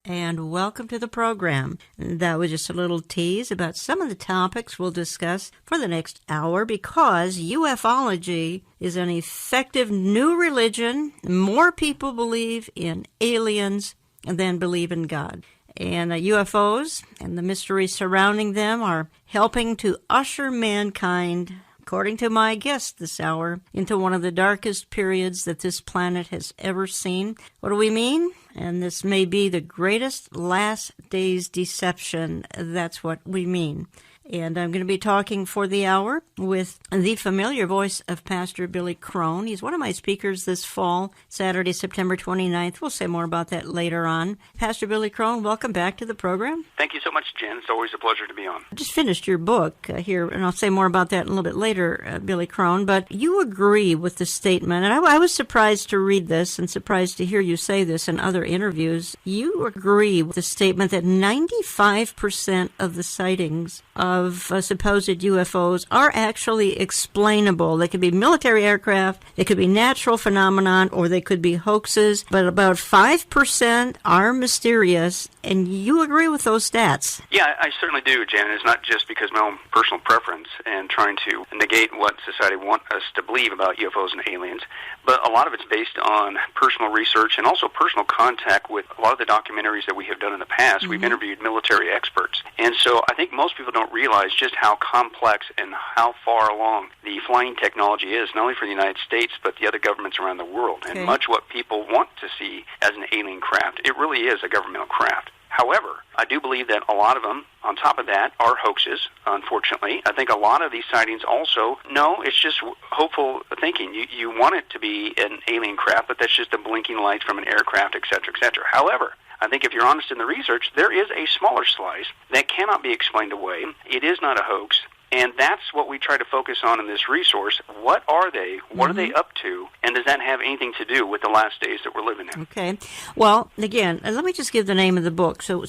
and welcome to the program. That was just a little tease about some of the topics we'll discuss for the next hour, because ufology is an effective new religion. More people believe in aliens than believe in God. And UFOs and the mysteries surrounding them are helping to usher mankind, according to my guest this hour, into one of the darkest periods that this planet has ever seen. What do we mean? And this may be the greatest last days deception. That's what we mean. And I'm going to be talking for the hour with the familiar voice of Pastor Billy Crone. He's one of my speakers this fall, Saturday, September 29th. We'll say more about that later on. Pastor Billy Crone, welcome back to the program. Thank you so much, Jen. It's always a pleasure to be on. I just finished your book here, and I'll say more about that a little bit later, Billy Crone. But you agree with the statement, and I was surprised to read this and surprised to hear you say this in other interviews. You agree with the statement that 95% of the sightings of supposed UFOs are actually explainable. They could be military aircraft, they could be natural phenomenon, or they could be hoaxes, but about 5% are mysterious, and you agree with those stats? Yeah, I certainly do, Jan. It's not just because of my own personal preference and trying to negate what society wants us to believe about UFOs and aliens, but a lot of it's based on personal research and also personal contact with a lot of the documentaries that we have done in the past. Mm-hmm. We've interviewed military experts, and so I think most people don't realize just how complex and how far along the flying technology is, not only for the United States, but the other governments around the world. Okay. And much what people want to see as an alien craft, it really is a governmental craft. However, I do believe that a lot of them, on top of that, are hoaxes, unfortunately. I think a lot of these sightings also, no, it's just hopeful thinking. You want it to be an alien craft, but that's just the blinking lights from an aircraft, et cetera, et cetera. However, I think if you're honest in the research, there is a smaller slice that cannot be explained away. It is not a hoax. And that's what we try to focus on in this resource. What are they? What are they up to? And does that have anything to do with the last days that we're living in? Okay. Well, again, let me just give the name of the book so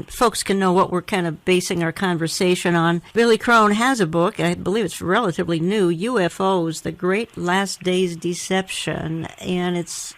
folks can know what we're kind of basing our conversation on. Billy Crone has a book. I believe it's relatively new, UFOs, The Great Last Days Deception. And it's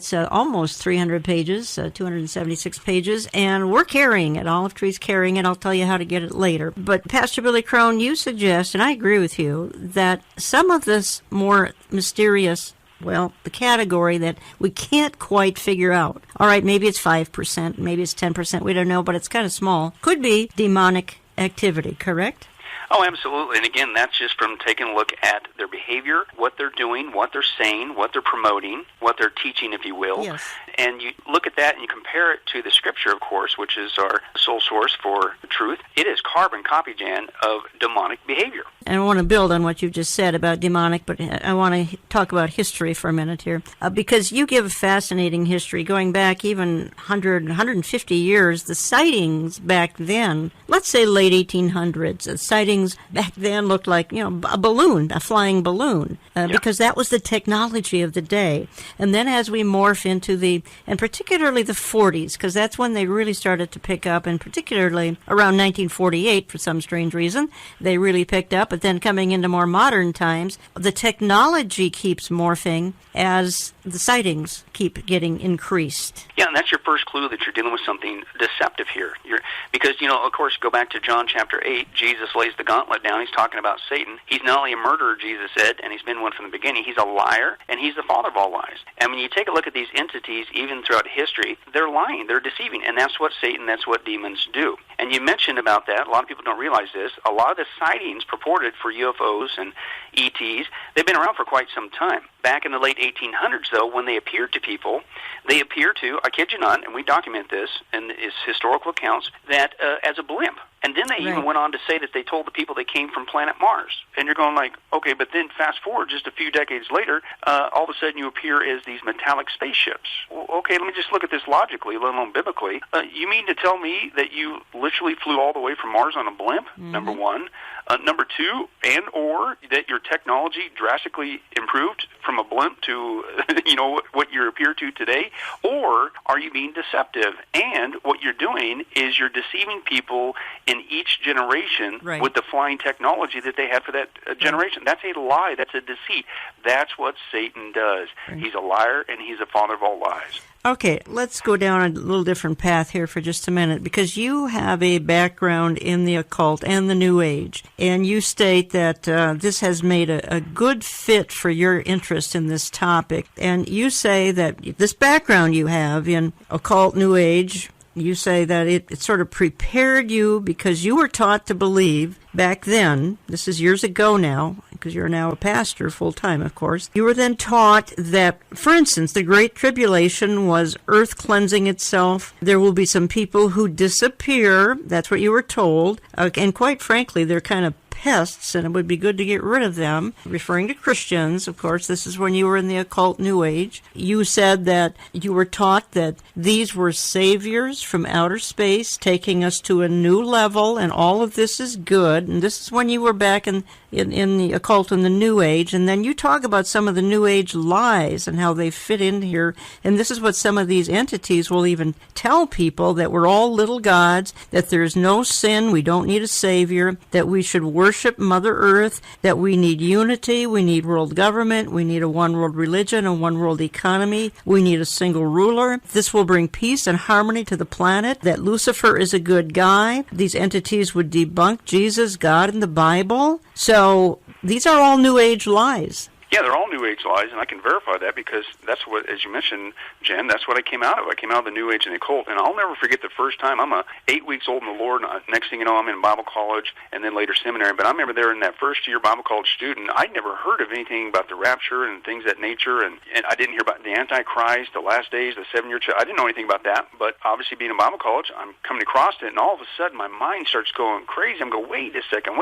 almost 300 pages, 276 pages. And we're carrying it. Olive Tree's carrying it. I'll tell you how to get it later. But Pastor Billy Crone, you suggest, and I agree with you, that some of this more mysterious, the category that we can't quite figure out. All right, maybe it's 5%, maybe it's 10%, we don't know, but it's kind of small. Could be demonic activity, correct? Oh, absolutely. And again, that's just from taking a look at their behavior, what they're doing, what they're saying, what they're promoting, what they're teaching, if you will. Yes. And you look at that and you compare it to the Scripture, of course, which is our sole source for the truth. It is carbon copy, Jan, of demonic behavior. And I want to build on what you just said about demonic, but I want to talk about history for a minute here, because you give a fascinating history going back even 100, 150 years. The sightings back then, let's say late 1800s, the sightings back then looked like, a balloon, a flying balloon, because that was the technology of the day. And then as we morph into and particularly the 40s, because that's when they really started to pick up, and particularly around 1948, for some strange reason, they really picked up. But then coming into more modern times, the technology keeps morphing as the sightings keep getting increased. Yeah, and that's your first clue that you're dealing with something deceptive here. Because, of course, go back to John chapter 8, Jesus lays the gauntlet down. He's talking about Satan. He's not only a murderer, Jesus said, and he's been one from the beginning. He's a liar, and he's the father of all lies. And when you take a look at these entities, even throughout history, they're lying, they're deceiving, and that's what Satan, that's what demons do. And you mentioned about that, a lot of people don't realize this, a lot of the sightings purported for UFOs and ETs, they've been around for quite some time. Back in the late 1800s, though, when they appeared to people, they appear to, I kid you not, and we document this in its historical accounts, that as a blimp. And then they even went on to say that they told the people they came from planet Mars. And you're going like, okay, but then fast forward just a few decades later, all of a sudden you appear as these metallic spaceships. Well, okay, let me just look at this logically, let alone biblically. You mean to tell me that you literally flew all the way from Mars on a blimp, number one? Number two, and or that your technology drastically improved from a blimp to, what you appear to today? Or are you being deceptive? And what you're doing is you're deceiving people in each generation with the flying technology that they had for that generation. That's a lie. That's a deceit. That's what Satan does. He's a liar, and he's a father of all lies. Okay, let's go down a little different path here for just a minute, because you have a background in the occult and the New Age, and you state that this has made a good fit for your interest in this topic. And you say that this background you have in occult, New Age, you say that it sort of prepared you because you were taught to believe back then, this is years ago now, because you're now a pastor full-time, of course, you were then taught that, for instance, the Great Tribulation was earth cleansing itself. There will be some people who disappear. That's what you were told. And quite frankly, they're kind of pests, and it would be good to get rid of them. Referring to Christians, of course, this is when you were in the occult New Age. You said that you were taught that these were saviors from outer space, taking us to a new level, and all of this is good. And this is when you were back in the occult and the New Age. And then you talk about some of the New Age lies and how they fit in here. And this is what some of these entities will even tell people, that we're all little gods, that there's no sin, we don't need a savior, that we should worship Mother Earth, that we need unity, we need world government, we need a one world religion, a one world economy, we need a single ruler. This will bring peace and harmony to the planet, that Lucifer is a good guy. These entities would debunk Jesus, God, and the Bible. So these are all New Age lies. Yeah, they're all New Age lies, and I can verify that because that's what, as you mentioned, Jen, that's what I came out of. I came out of the New Age and the occult, and I'll never forget the first time. I'm 8 weeks old in the Lord, and next thing you know, I'm in Bible college and then later seminary. But I remember there in that first year Bible college student, I'd never heard of anything about the rapture and things of that nature, and I didn't hear about the Antichrist, the last days, the 7-year church. I didn't know anything about that, but obviously being in Bible college, I'm coming across it, and all of a sudden my mind starts going crazy. I'm going, wait a second.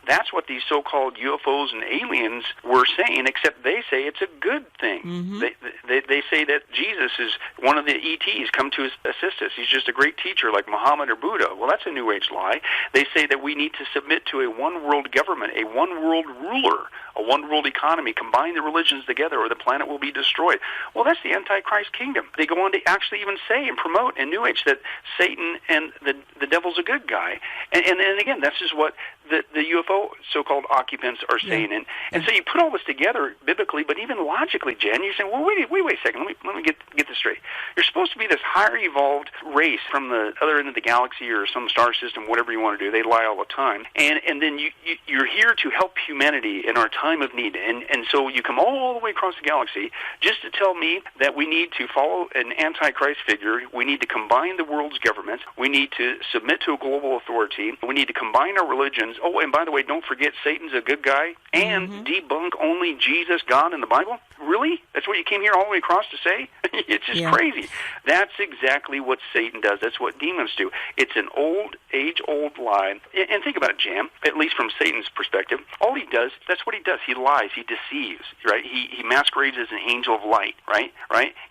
That's what these so-called UFOs and aliens were saying, except they say it's a good thing. Mm-hmm. They say that Jesus is one of the ETs come to assist us. He's just a great teacher like Muhammad or Buddha. Well, that's a New Age lie. They say that we need to submit to a one-world government, a one-world ruler, a one-world economy, combine the religions together or the planet will be destroyed. Well, that's the Antichrist kingdom. They go on to actually even say and promote in New Age that Satan and the devil's a good guy. And again, that's just what the UFO so-called occupants are saying. Yeah. And so you put all this together biblically, but even logically, Jen, you're saying, well, wait a second, let me get this straight. You're supposed to be this higher evolved race from the other end of the galaxy or some star system, whatever you want to do. They lie all the time. And then you're here to help humanity in our time of need. And so you come all the way across the galaxy just to tell me that we need to follow an Antichrist figure, we need to combine the world's governments, we need to submit to a global authority, we need to combine our religions. Oh, and by the way, don't forget Satan's a good guy, and debunk only Jesus, God, and the Bible? Really? That's what you came here all the way across to say? It's just crazy. That's exactly what Satan does. That's what demons do. It's an age-old lie. And think about it, Jam, at least from Satan's perspective. All he does, that's what he does. He lies. He deceives, right? He masquerades as an angel of light, right?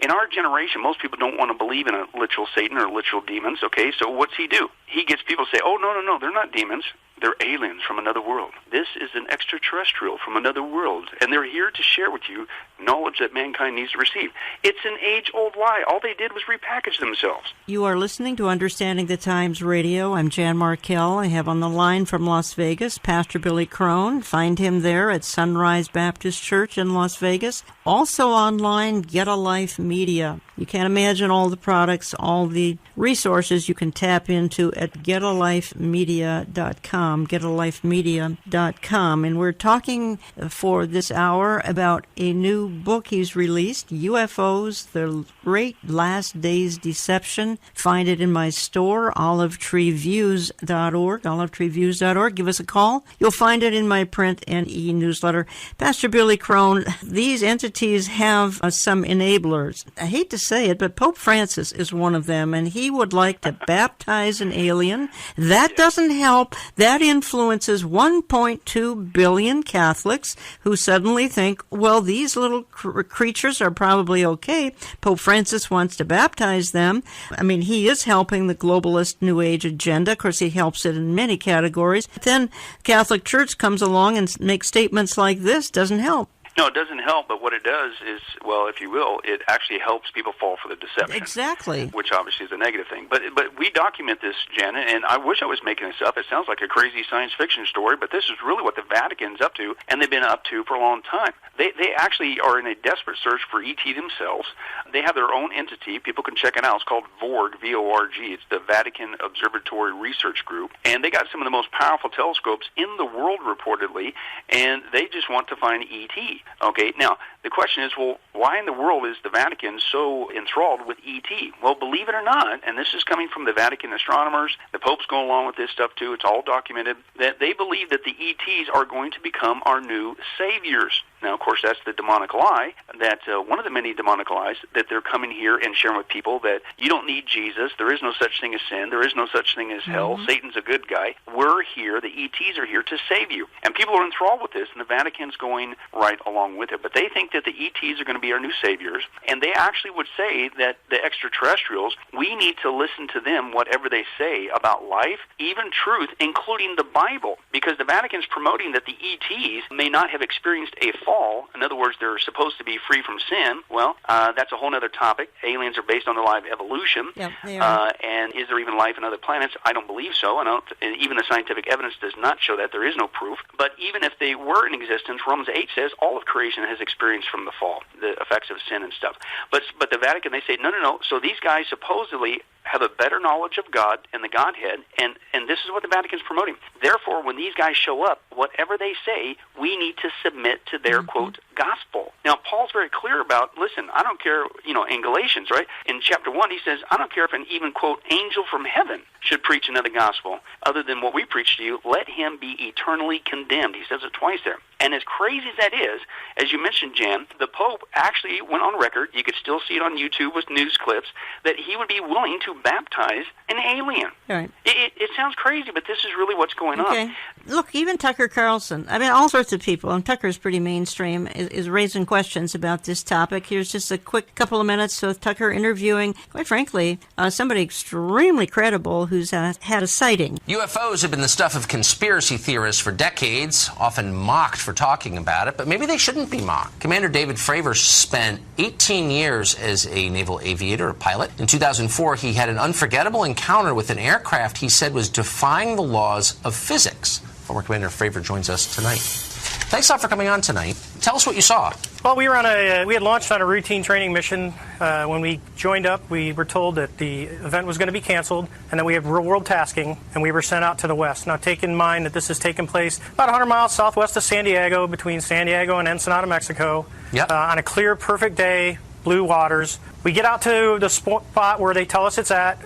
In our generation, most people don't want to believe in a literal Satan or literal demons, okay? So what's he do? He gets people to say, oh, no, they're not demons. They're aliens from another world. This is an extraterrestrial from another world, and they're here to share with you knowledge that mankind needs to receive. It's an age-old lie. All they did was repackage themselves. You are listening to Understanding the Times Radio. I'm Jan Markell. I have on the line from Las Vegas Pastor Billy Crone. Find him there at Sunrise Baptist Church in Las Vegas. Also online, Get a Life Media. You can't imagine all the products, all the resources you can tap into at getalifemedia.com, getalifemedia.com. And we're talking for this hour about a new book he's released, UFOs, The Great Last Days Deception. Find it in my store, olivetreeviews.org, olivetreeviews.org. Give us a call. You'll find it in my print and e-newsletter. Pastor Billy Crone, these entities have some enablers. I hate to say it, but Pope Francis is one of them, and he would like to baptize an alien. That doesn't help. That influences 1.2 billion Catholics who suddenly think, well, these little creatures are probably okay. Pope Francis wants to baptize them. I mean, he is helping the globalist New Age agenda. Of course, he helps it in many categories. Then Catholic Church comes along and makes statements like this. Doesn't help. No, it doesn't help, but what it does is, well, if you will, it actually helps people fall for the deception. Exactly. Which obviously is a negative thing. But we document this, Janet, and I wish I was making this up. It sounds like a crazy science fiction story, but this is really what the Vatican's up to, and they've been up to for a long time. They actually are in a desperate search for ET themselves. They have their own entity. People can check it out. It's called VORG, V-O-R-G. It's the Vatican Observatory Research Group. And they got some of the most powerful telescopes in the world, reportedly, and they just want to find ET. Okay, now, the question is, well, why in the world is the Vatican so enthralled with ET? Well, believe it or not, and this is coming from the Vatican astronomers, the Pope's going along with this stuff too, it's all documented, that they believe that the ETs are going to become our new saviors. Now, of course, that's the demonic lie, that one of the many demonic lies, that they're coming here and sharing with people that you don't need Jesus, there is no such thing as sin, there is no such thing as hell, Satan's a good guy, we're here, the ETs are here to save you. And people are enthralled with this, and the Vatican's going right along with it. But they think that the ETs are going to be our new saviors, and they actually would say that the extraterrestrials, we need to listen to them, whatever they say about life, even truth, including the Bible, because the Vatican's promoting that the ETs may not have experienced a fall. In other words, they're supposed to be free from sin. Well, that's a whole other topic. Aliens are based on the lie of evolution. Yep, they are. And is there even life on other planets? I don't believe so. Even the scientific evidence does not show that. There is no proof. But even if they were in existence, Romans 8 says all of creation has experienced from the fall, the effects of sin and stuff. But the Vatican, they say, no. So these guys supposedly have a better knowledge of God and the Godhead, and this is what the Vatican's promoting. Therefore, when these guys show up, whatever they say, we need to submit to their, quote, gospel. Now, Paul's very clear about, listen, I don't care, in Galatians, right? In chapter 1, he says, I don't care if an even, quote, angel from heaven should preach another gospel other than what we preach to you, let him be eternally condemned. He says it twice there. And as crazy as that is, as you mentioned, Jan, the Pope actually went on record, you could still see it on YouTube with news clips, that he would be willing to baptize an alien. Right. It sounds crazy, but this is really what's going on. Look, even Tucker Carlson, all sorts of people, and Tucker's pretty mainstream, is raising questions about this topic. Here's just a quick couple of minutes of Tucker interviewing, quite frankly, somebody extremely credible who's had a sighting. UFOs have been the stuff of conspiracy theorists for decades, often mocked for talking about it, but maybe they shouldn't be mocked. Commander David Fravor spent 18 years as a naval aviator, a pilot. In 2004, he had an unforgettable encounter with an aircraft he said was defying the laws of physics. Former Commander Fravor joins us tonight. Thanks a lot for coming on tonight. Tell us what you saw. Well, we had launched on a routine training mission. When we joined up, we were told that the event was going to be canceled and that we had real-world tasking, and we were sent out to the west. Now, take in mind that this has taken place about 100 miles southwest of San Diego, between San Diego and Ensenada, Mexico, on a clear, perfect day, blue waters. We get out to the spot where they tell us it's at.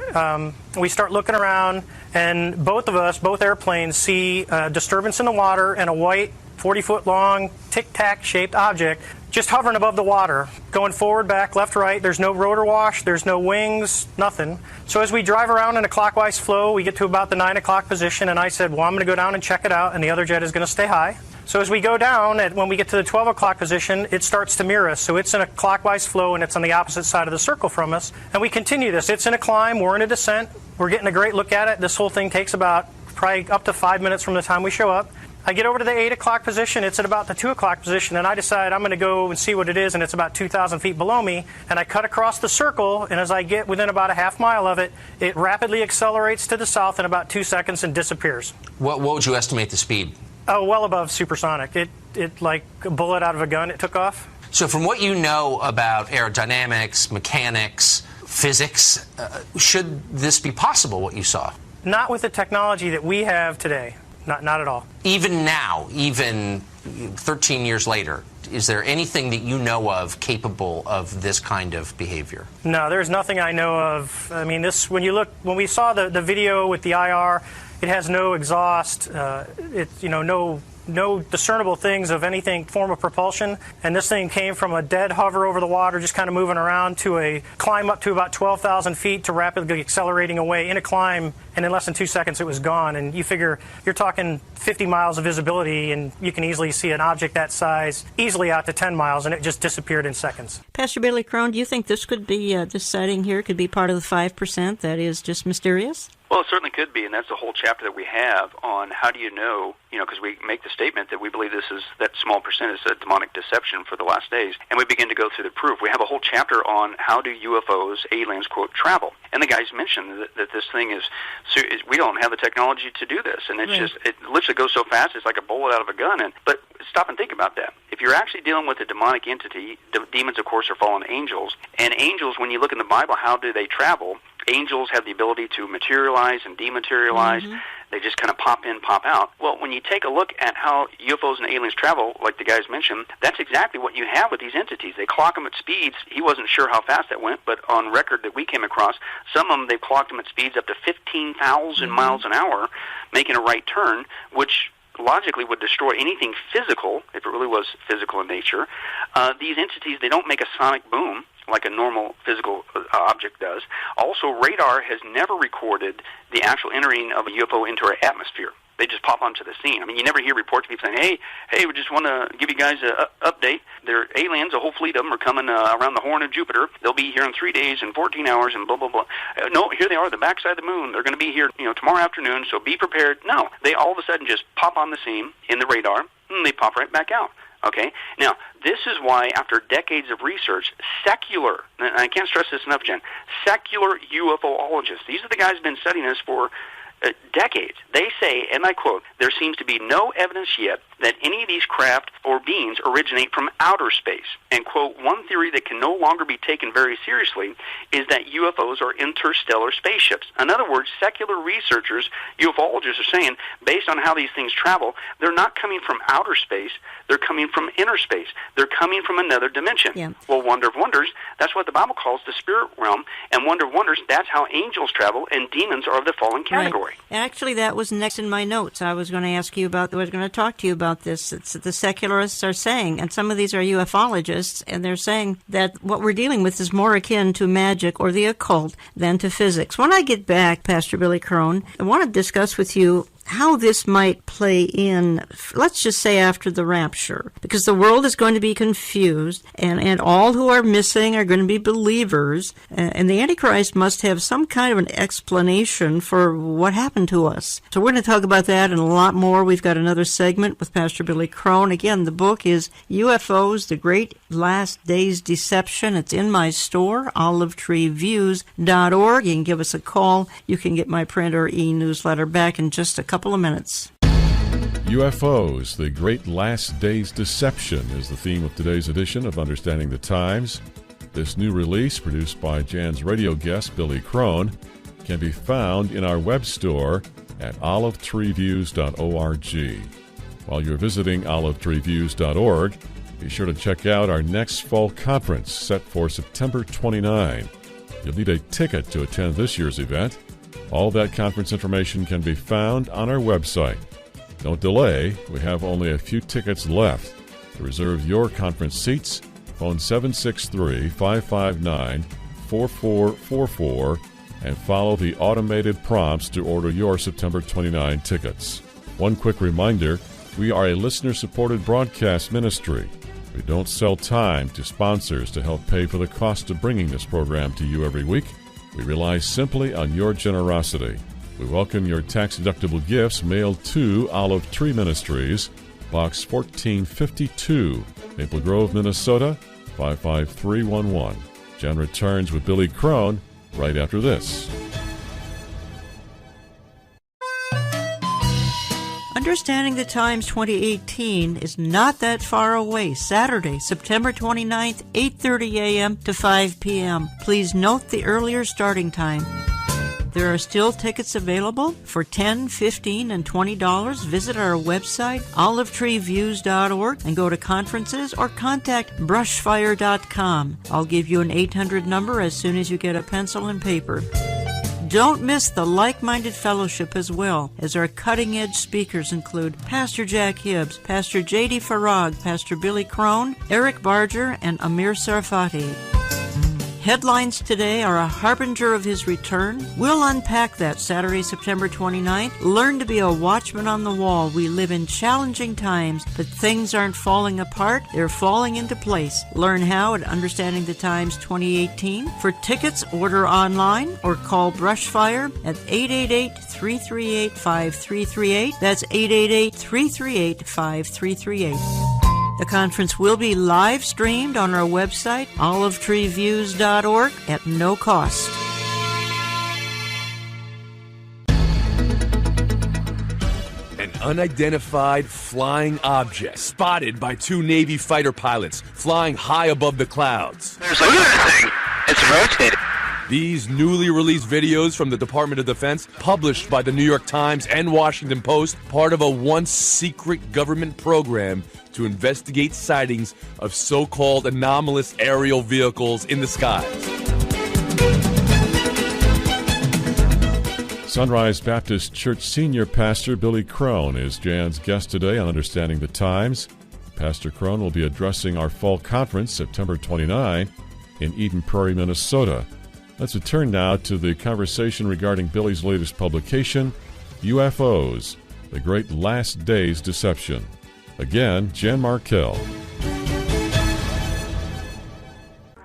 We start looking around, and both airplanes see a disturbance in the water and a white 40-foot-long, tic-tac-shaped object just hovering above the water, going forward, back, left, right. There's no rotor wash, there's no wings, nothing. So as we drive around in a clockwise flow, we get to about the 9 o'clock position, and I said, well, I'm going to go down and check it out, and the other jet is going to stay high. So as we go down, when we get to the 12 o'clock position, it starts to mirror us. So it's in a clockwise flow, and it's on the opposite side of the circle from us. And we continue this. It's in a climb. We're in a descent. We're getting a great look at it. This whole thing takes about probably up to 5 minutes from the time we show up. I get over to the 8 o'clock position. It's at about the 2 o'clock position, and I decide I'm going to go and see what it is, and it's about 2,000 feet below me. And I cut across the circle, and as I get within about a half mile of it, it rapidly accelerates to the south in about 2 seconds and disappears. What would you estimate the speed? Oh, well above supersonic. It like a bullet out of a gun, it took off. So from what you know about aerodynamics, mechanics, physics, should this be possible, what you saw? Not with the technology that we have today. Not at all. Even now, even 13 years later, is there anything that you know of capable of this kind of behavior? No, there's nothing I know of. When we saw the video with the IR, it has no exhaust. No discernible things of anything form of propulsion, and this thing came from a dead hover over the water, just kind of moving around, to a climb up to about 12,000 feet to rapidly accelerating away in a climb, and in less than 2 seconds it was gone. And you figure you're talking 50 miles of visibility, and you can easily see an object that size easily out to 10 miles, and it just disappeared in seconds. Pastor Billy Crone, do you think this could be, this sighting here could be part of the 5% that is just mysterious? Well, it certainly could be, and that's the whole chapter that we have on how do you know, because we make the statement that we believe that small percent is a demonic deception for the last days, and we begin to go through the proof. We have a whole chapter on how do UFOs, aliens, quote, travel. And the guys mentioned that this thing is, we don't have the technology to do this, and it's just, it literally goes so fast, it's like a bullet out of a gun. But stop and think about that. If you're actually dealing with a demonic entity, demons, of course, are fallen angels, and angels, when you look in the Bible, how do they travel? Angels have the ability to materialize and dematerialize. Mm-hmm. They just kind of pop in, pop out. Well, when you take a look at how UFOs and aliens travel, like the guys mentioned, that's exactly what you have with these entities. They clock them at speeds. He wasn't sure how fast that went, but on record that we came across, some of them, they've clocked them at speeds up to 15,000 miles an hour, making a right turn, which logically would destroy anything physical, if it really was physical in nature. These entities, they don't make a sonic boom like a normal physical object does. Also, radar has never recorded the actual entering of a UFO into our atmosphere. They just pop onto the scene. I mean, you never hear reports of people saying, hey, we just want to give you guys an update. They're aliens, a whole fleet of them are coming around the horn of Jupiter. They'll be here in 3 days and 14 hours and blah, blah, blah. No, here they are, the backside of the moon. They're going to be here tomorrow afternoon, so be prepared. No, they all of a sudden just pop on the scene in the radar, and they pop right back out. Okay? Now, this is why, after decades of research, secular, and I can't stress this enough, Jen, secular UFOologists, these are the guys who have been studying this for decades. They say, and I quote, there seems to be no evidence yet that any of these craft or beings originate from outer space. And, quote, one theory that can no longer be taken very seriously is that UFOs are interstellar spaceships. In other words, secular researchers, ufologists are saying, based on how these things travel, they're not coming from outer space, they're coming from inner space. They're coming from another dimension. Yeah. Well, wonder of wonders, that's what the Bible calls the spirit realm, and wonder of wonders, that's how angels travel, and demons are of the fallen category. Right. Actually, that was next in my notes. I was going to ask you about, I was going to talk to you about this. It's the secularists are saying, and some of these are ufologists, and they're saying that what we're dealing with is more akin to magic or the occult than to physics. When I get back, Pastor Billy Crone, I want to discuss with you how this might play in, let's just say after the rapture, because the world is going to be confused, and all who are missing are going to be believers, and the Antichrist must have some kind of an explanation for what happened to us. So we're going to talk about that and a lot more. We've got another segment with Pastor Billy Crone. Again, the book is UFOs, The Great Last Days Deception. It's in my store, olivetreeviews.org. You can give us a call. You can get my print or e-newsletter back in just a couple of minutes. UFOs, The Great Last Days Deception is the theme of today's edition of Understanding the Times. This new release, produced by Jan's radio guest, Billy Crone, can be found in our web store at olivetreeviews.org. While you're visiting olivetreeviews.org, be sure to check out our next fall conference set for September 29. You'll need a ticket to attend this year's event. All that conference information can be found on our website. Don't delay. We have only a few tickets left. To reserve your conference seats, phone 763-559-4444 and follow the automated prompts to order your September 29 tickets. One quick reminder, we are a listener-supported broadcast ministry. We don't sell time to sponsors to help pay for the cost of bringing this program to you every week. We rely simply on your generosity. We welcome your tax-deductible gifts mailed to Olive Tree Ministries, Box 1452, Maple Grove, Minnesota, 55311. Jen returns with Billy Crone right after this. Understanding the Times 2018 is not that far away. Saturday, September 29th, 8:30 a.m. to 5 p.m. Please note the earlier starting time. There are still tickets available for $10, $15, and $20. Visit our website, olivetreeviews.org, and go to conferences or contact brushfire.com. I'll give you an 800 number as soon as you get a pencil and paper. Don't miss the like-minded fellowship as well, as our cutting-edge speakers include Pastor Jack Hibbs, Pastor J.D. Farag, Pastor Billy Crone, Eric Barger, and Amir Sarfati. Headlines today are a harbinger of his return. We'll unpack that Saturday, September 29th. Learn to be a watchman on the wall. We live in challenging times, but things aren't falling apart. They're falling into place. Learn how at Understanding the Times 2018. For tickets, order online or call Brushfire at 888-338-5338. That's 888-338-5338. The conference will be live streamed on our website, olivetreeviews.org, at no cost. An unidentified flying object spotted by two Navy fighter pilots flying high above the clouds. Look at that thing. It's rotating. These newly released videos from the Department of Defense, published by the New York Times and Washington Post, part of a once secret government program to investigate sightings of so-called anomalous aerial vehicles in the skies. Sunrise Baptist Church senior pastor Billy Crone is Jan's guest today on Understanding the Times. Pastor Crone will be addressing our fall conference September 29 in Eden Prairie, Minnesota. Let's return now to the conversation regarding Billy's latest publication, UFOs, The Great Last Days Deception. Again, Jan Markell.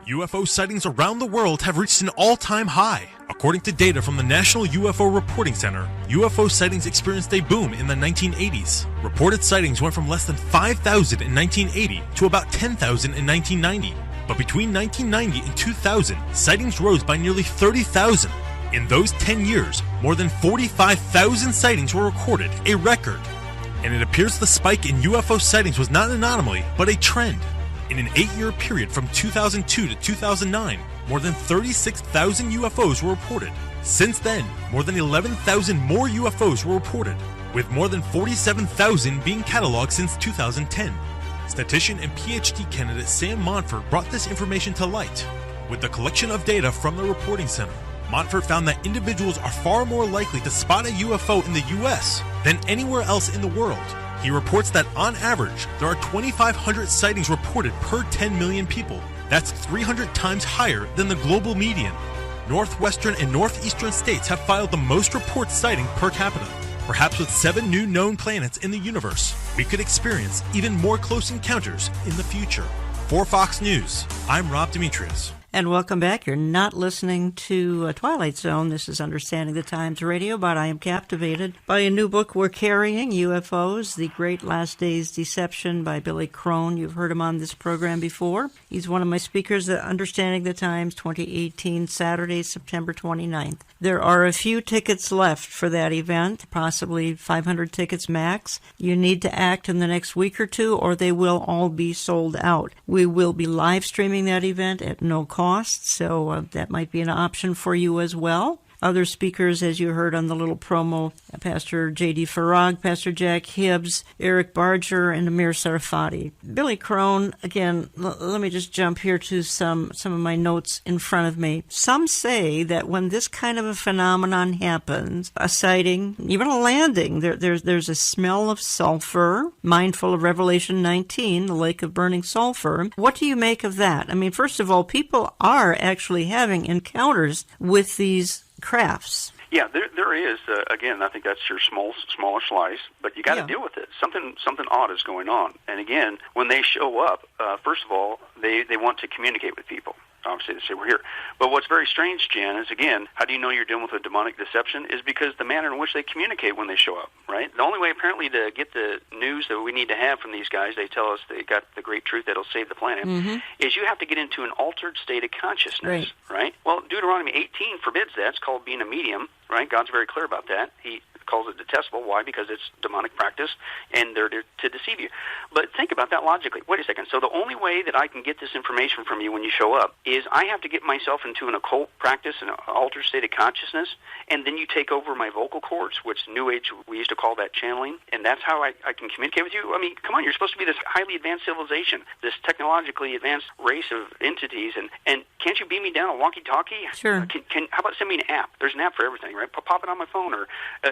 UFO sightings around the world have reached an all-time high. According to data from the National UFO Reporting Center, UFO sightings experienced a boom in the 1980s. Reported sightings went from less than 5,000 in 1980 to about 10,000 in 1990. But between 1990 and 2000, sightings rose by nearly 30,000. In those 10 years, more than 45,000 sightings were recorded, a record. And it appears the spike in UFO sightings was not an anomaly, but a trend. In an 8-year period from 2002 to 2009, more than 36,000 UFOs were reported. Since then, more than 11,000 more UFOs were reported, with more than 47,000 being cataloged since 2010. Statistician and PhD candidate Sam Montfort brought this information to light. With the collection of data from the reporting center, Montfort found that individuals are far more likely to spot a UFO in the U.S. than anywhere else in the world. He reports that on average, there are 2,500 sightings reported per 10 million people. That's 300 times higher than the global median. Northwestern and northeastern states have filed the most reports citing per capita. Perhaps with 7 new known planets in the universe, we could experience even more close encounters in the future. For Fox News, I'm Rob Demetrius. And welcome back. You're not listening to Twilight Zone. This is Understanding the Times Radio, but I am captivated by a new book we're carrying, UFOs, The Great Last Days Deception by Billy Crone. You've heard him on this program before. He's one of my speakers at Understanding the Times 2018, Saturday, September 29th. There are a few tickets left for that event, possibly 500 tickets max. You need to act in the next week or two, or they will all be sold out. We will be live streaming that event at no cost, so that might be an option for you as well. Other speakers, as you heard on the little promo, Pastor J.D. Farag, Pastor Jack Hibbs, Eric Barger, and Amir Sarfati. Billy Crone, again, let me just jump here to some of my notes in front of me. Some say that when this kind of a phenomenon happens, a sighting, even a landing, there's a smell of sulfur, mindful of Revelation 19, the lake of burning sulfur. What do you make of that? I mean, first of all, people are actually having encounters with these crafts. Yeah, there is. Again, I think that's your smaller slice, but you got to deal with it. Something odd is going on. And again, when they show up, first of all, they want to communicate with people. Obviously, they say, we're here. But what's very strange, Jan, is, again, how do you know you're dealing with a demonic deception is because the manner in which they communicate when they show up, right? The only way, apparently, to get the news that we need to have from these guys, they tell us they got the great truth that'll save the planet, is you have to get into an altered state of consciousness, right? Well, Deuteronomy 18 forbids that. It's called being a medium, right? God's very clear about that. He calls it detestable. Why? Because it's demonic practice, and they're to deceive you. But think about that logically. Wait a second. So the only way that I can get this information from you when you show up is I have to get myself into an occult practice, an altered state of consciousness, and then you take over my vocal cords, which New Age, we used to call that channeling, and that's how I can communicate with you? I mean, come on, you're supposed to be this highly advanced civilization, this technologically advanced race of entities, and can't you beam me down a walkie-talkie? Sure. How about send me an app? There's an app for everything, right? Pop it on my phone, or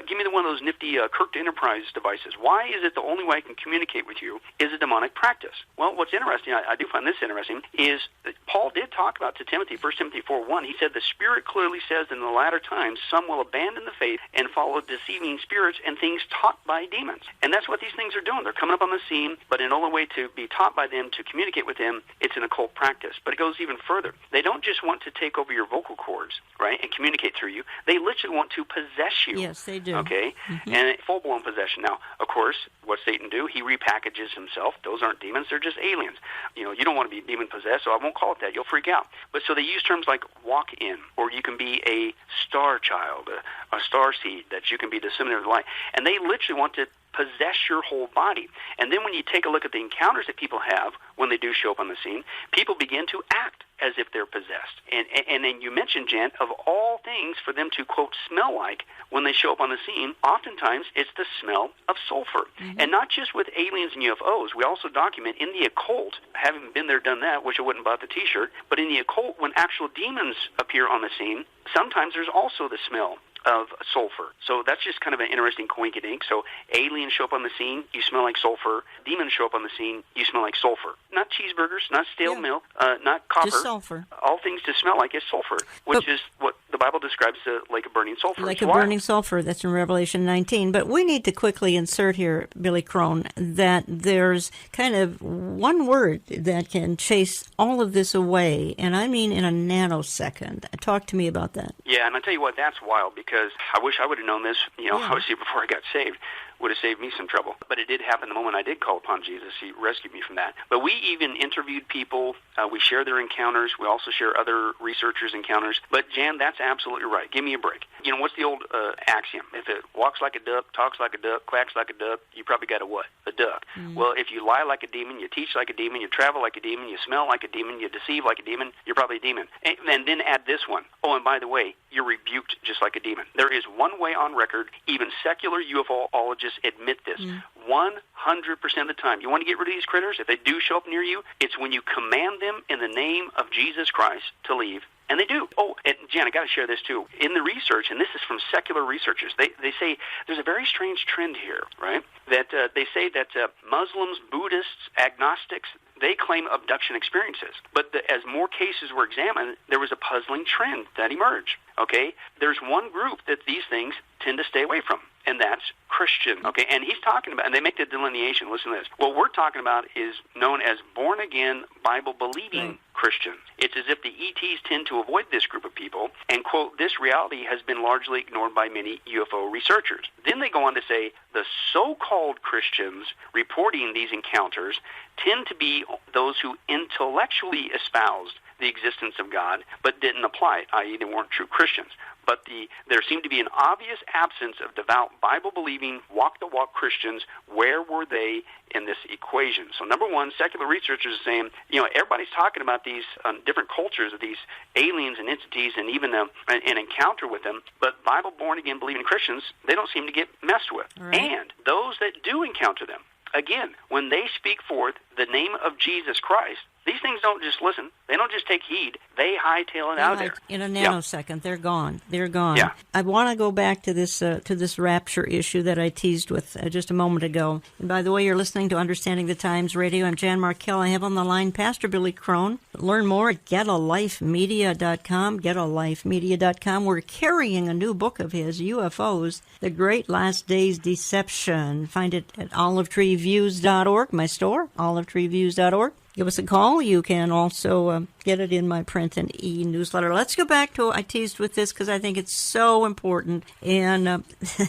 give me one of those nifty Kirk Enterprise devices. Why is it the only way I can communicate with you is a demonic practice? Well, what's interesting, I do find this interesting, is that Paul did talk about to Timothy, 1 Timothy 4:1. He said, the Spirit clearly says in the latter times some will abandon the faith and follow deceiving spirits and things taught by demons. And that's what these things are doing. They're coming up on the scene, but in the only way to be taught by them, to communicate with them, it's an occult practice. But it goes even further. They don't just want to take over your vocal cords, right, and communicate through you. They literally want to possess you. Yes, they do. Okay? And full-blown possession. Now, of course, what Satan do? He repackages himself. Those aren't demons. They're just aliens. You don't want to be demon-possessed, so I won't call it that. You'll freak out. But so they use terms like walk-in, or you can be a star child, a star seed, that you can be the disseminator of the light. And they literally want to possess your whole body. And then when you take a look at the encounters that people have when they do show up on the scene, people begin to act as if they're possessed. And then you mentioned, Jen, of all things for them to, quote, smell like when they show up on the scene, oftentimes it's the smell of sulfur. And not just with aliens and UFOs. We also document in the occult, having been there, done that, wish I wouldn't bought the T-shirt, but in the occult, when actual demons appear on the scene, sometimes there's also the smell of sulfur. So that's just kind of an interesting coinkydink. So aliens show up on the scene, you smell like sulfur. Demons show up on the scene, you smell like sulfur. Not cheeseburgers, not stale milk, not copper. Just sulfur. All things to smell like is sulfur, which is what the Bible describes as like a burning sulfur. Like a burning sulfur, that's in Revelation 19. But we need to quickly insert here, Billy Crone, that there's kind of one word that can chase all of this away, and I mean in a nanosecond. Talk to me about that. Yeah, and I'll tell you what, that's wild, because I wish I would have known this, obviously before I got saved. Would have saved me some trouble. But it did happen the moment I did call upon Jesus. He rescued me from that. But we even interviewed people. We share their encounters. We also share other researchers' encounters. But, Jan, that's absolutely right. Give me a break. What's the old axiom? If it walks like a duck, talks like a duck, quacks like a duck, you probably got a what? A duck. Well, if you lie like a demon, you teach like a demon, you travel like a demon, you smell like a demon, you deceive like a demon, you're probably a demon. And then add this one. Oh, and by the way, you're rebuked just like a demon. There is one way on record, even secular UFOologists admit this, 100% of the time. You want to get rid of these critters? If they do show up near you, it's when you command them in the name of Jesus Christ to leave. And they do. Oh, and Jan, I got to share this too. In the research, and this is from secular researchers, they say there's a very strange trend here, right? That they say that Muslims, Buddhists, agnostics, they claim abduction experiences. But as more cases were examined, there was a puzzling trend that emerged. Okay? There's one group that these things tend to stay away from, and that's Christian. Okay? And he's talking about, and they make the delineation, listen to this. What we're talking about is known as born-again, Bible-believing Christians. It's as if the ETs tend to avoid this group of people, and, quote, this reality has been largely ignored by many UFO researchers. Then they go on to say the so-called Christians reporting these encounters tend to be those who intellectually espoused the existence of God, but didn't apply it, i.e. they weren't true Christians. But there seemed to be an obvious absence of devout, Bible-believing, walk-the-walk Christians. Where were they in this equation? So number one, secular researchers are saying, everybody's talking about these different cultures of these aliens and entities and even an encounter with them, but Bible born-again believing Christians, they don't seem to get messed with. Right. And those that do encounter them, again, when they speak forth the name of Jesus Christ, these things don't just listen. They don't just take heed. They hightail it out of there. In a nanosecond, they're gone. They're gone. Yeah. I want to go back to this rapture issue that I teased with just a moment ago. And by the way, you're listening to Understanding the Times Radio. I'm Jan Markell. I have on the line Pastor Billy Crone. Learn more at getalifemedia.com, getalifemedia.com. We're carrying a new book of his, UFOs, The Great Last Days Deception. Find it at olivetreeviews.org, my store, olivetreeviews.org. Give us a call. You can also get it in my print and e-newsletter. Let's go back to, I teased with this because I think it's so important. And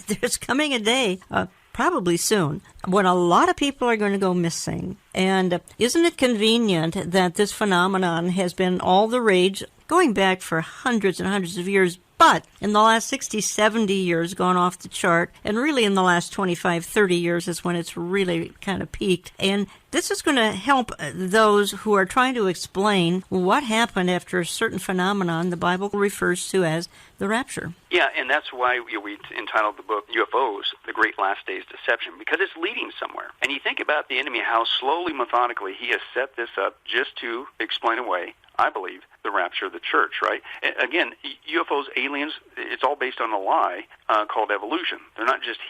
there's coming a day, probably soon, when a lot of people are going to go missing. And isn't it convenient that this phenomenon has been all the rage going back for hundreds and hundreds of years, but in the last 60, 70 years gone off the chart, and really in the last 25, 30 years is when it's really kind of peaked. And this is going to help those who are trying to explain what happened after a certain phenomenon the Bible refers to as the rapture. Yeah, and that's why we entitled the book UFOs, The Great Last Days Deception, because it's leading somewhere. And you think about the enemy, how slowly, methodically, he has set this up just to explain away I believe, the rapture of the church, right? Again, UFOs, aliens, it's all based on a lie called evolution. They're not just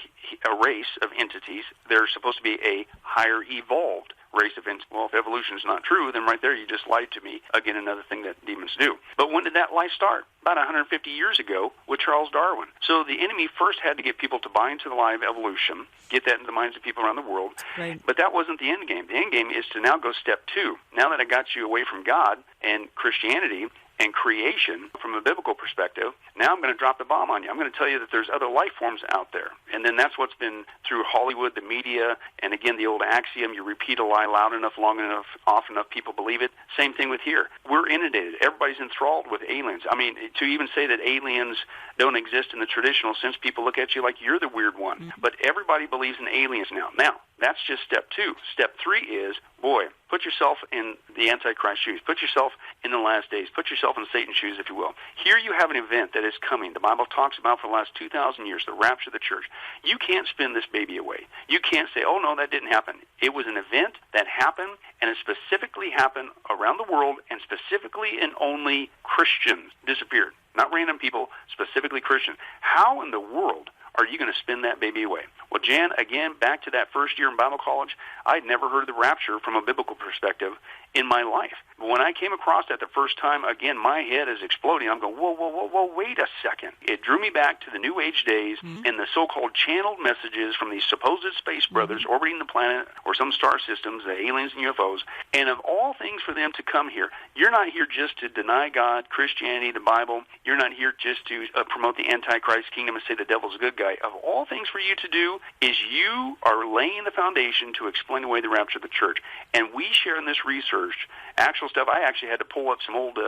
a race of entities. They're supposed to be a higher evolved race of entities. Well, if evolution is not true, then right there you just lied to me. Again, another thing that demons do. But when did that lie start? About 150 years ago with Charles Darwin. So the enemy first had to get people to buy into the lie of evolution, get that into the minds of people around the world. Right. But that wasn't the end game. The end game is to now go step 2. Now that I got you away from God and Christianity and creation from a biblical perspective, now I'm going to drop the bomb on you. I'm going to tell you that there's other life forms out there. And then that's what's been through Hollywood, the media, and again, the old axiom, you repeat a lie loud enough, long enough, often enough, people believe it. Same thing with here. We're inundated. Everybody's enthralled with aliens. I mean, to even say that aliens don't exist in the traditional sense, people look at you like you're the weird one. Mm-hmm. But everybody believes in aliens now. Now, that's just step 2. Step 3 is, boy, put yourself in the Antichrist shoes. Put yourself in the last days. Put yourself in Satan's shoes, if you will. Here you have an event that is coming. The Bible talks about for the last 2,000 years, the rapture of the church. You can't spin this baby away. You can't say, oh, no, that didn't happen. It was an event that happened, and it specifically happened around the world, and specifically and only Christians disappeared. Not random people, specifically Christians. How in the world are you going to spin that baby away? Well, Jan, again, back to that first year in Bible college, I'd never heard of the rapture from a biblical perspective in my life. But when I came across that the first time, again, my head is exploding. I'm going, whoa, wait a second. It drew me back to the New Age days and the so-called channeled messages from these supposed space brothers orbiting the planet or some star systems, the aliens and UFOs. And of all things for them to come here, you're not here just to deny God, Christianity, the Bible. You're not here just to promote the Antichrist kingdom and say the devil's a good guy. Of all things for you to do is you are laying the foundation to explain away the rapture of the church. And we share in this research, actual stuff. I actually had to pull up some old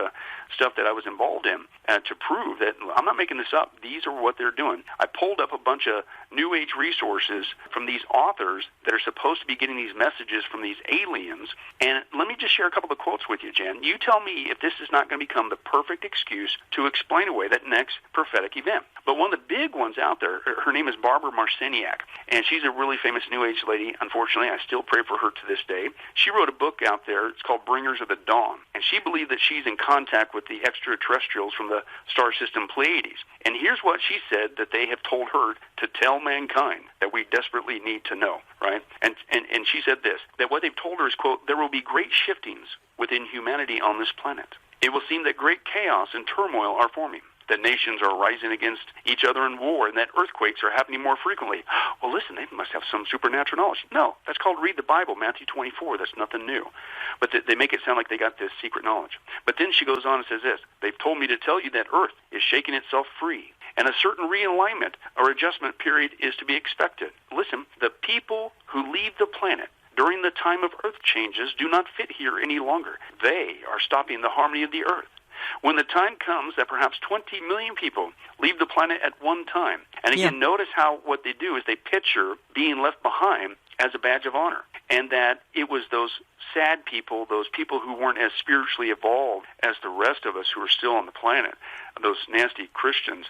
stuff that I was involved in to prove that I'm not making this up. These are what they're doing. I pulled up a bunch of New Age resources from these authors that are supposed to be getting these messages from these aliens. And let me just share a couple of quotes with you, Jen. You tell me if this is not going to become the perfect excuse to explain away that next prophetic event. But one of the big ones out there, her name is Barbara Marciniak, and she's a really famous New Age lady. Unfortunately, I still pray for her to this day. She wrote a book out there. It's called Bringers of the Dawn, and she believed that she's in contact with the extraterrestrials from the star system Pleiades. And here's what she said that they have told her to tell mankind that we desperately need to know, right? And she said this, that what they've told her is, quote, there will be great shiftings within humanity on this planet. It will seem that great chaos and turmoil are forming, that nations are rising against each other in war, and that earthquakes are happening more frequently. Well, listen, they must have some supernatural knowledge. No, that's called read the Bible, Matthew 24. That's nothing new. But they make it sound like they got this secret knowledge. But then she goes on and says this, they've told me to tell you that Earth is shaking itself free, and a certain realignment or adjustment period is to be expected. Listen, the people who leave the planet during the time of Earth changes do not fit here any longer. They are stopping the harmony of the Earth. When the time comes that perhaps 20 million people leave the planet at one time, and again, notice how what they do is they picture being left behind as a badge of honor, and that it was those sad people, those people who weren't as spiritually evolved as the rest of us who are still on the planet, those nasty Christians,